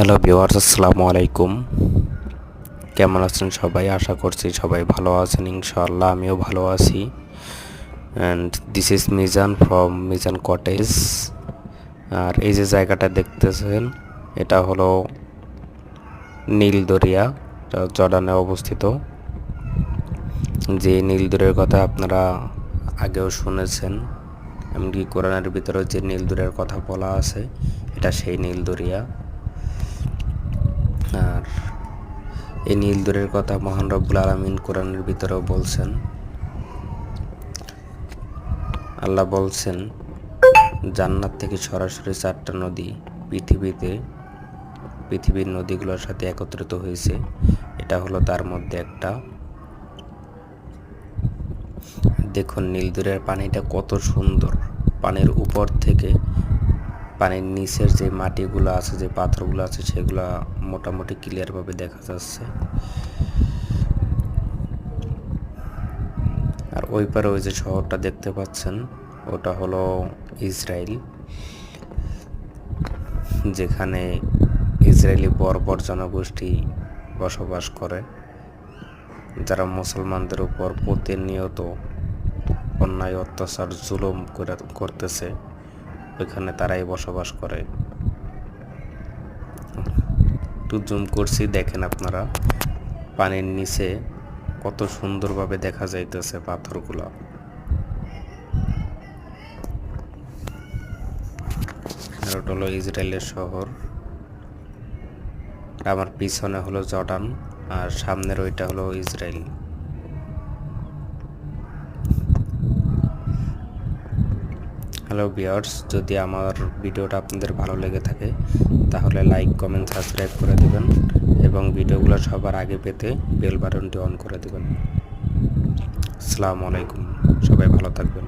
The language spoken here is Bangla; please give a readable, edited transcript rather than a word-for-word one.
হ্যালো ভিউয়ার্স, আসসালামু আলাইকুম। কেমন আছেন সবাই? আশা করছি সবাই ভালো আছেন। ইনশাআল্লাহ আমিও ভালো আছি। And this is Mizan from Mizan cottage. আর এই যে জায়গাটা দেখতেছেন, এটা হলো নীল দরিয়া, জর্ডানে অবস্থিত। যে নীল দরিয়ার কথা আপনারা আগেও শুনেছেন, এমনকি কোরআনের ভিতরেও যে নীল দরিয়ার কথা বলা আছে, এটা সেই নীল দরিয়া। আর এই নীল দরিয়ার কথা মহান রব্বুল আলামিন কোরআনের ভিতরেও বলছেন। আল্লাহ বলছেন, জান্নাত থেকে সরাসরি 4টা নদী পৃথিবীর নদীগুলোর সাথে একত্রিত হয়েছে। এটা হলো তার মধ্যে একটা। দেখুন নীল দরিয়ার পানিটা কত সুন্দর। পানির উপর থেকে পানির নিচের যে মাটিগুলো আছে, যে পাথরগুলো আছে, সেগুলো মোটামুটি ক্লিয়ারভাবে দেখা যাচ্ছে। আর ওই পারে ওই যে শহরটা দেখতে পাচ্ছেন, ওটা হলো ইসরায়েল, যেখানে ইসরায়েলি বর্বর জনগোষ্ঠী বসবাস করে, যারা মুসলমানদের উপর প্রতিনিয়ত অন্যায়, অত্যাচার, জুলুম করতেছে, ওইখানে তারাই বসবাস করে। একটু জুম করছি, দেখেন আপনারা পানির নিচে কত সুন্দরভাবে দেখা যাইতেছে পাথরগুলো। আর ওটা হলো ইসরায়েলের শহর। আমার পিছনে হলো জর্ডান, আর সামনের ওইটা হলো ইসরায়েল। হ্যালো ভিউয়ার্স, যদি আমার ভিডিওটা আপনাদের ভালো লেগে থাকে তাহলে লাইক, কমেন্ট, সাবস্ক্রাইব করে দেবেন এবং ভিডিওগুলো সবার আগে পেতে বেল বাটনটি অন করে দেবেন। আসসালামু আলাইকুম, সবাই ভালো থাকবেন।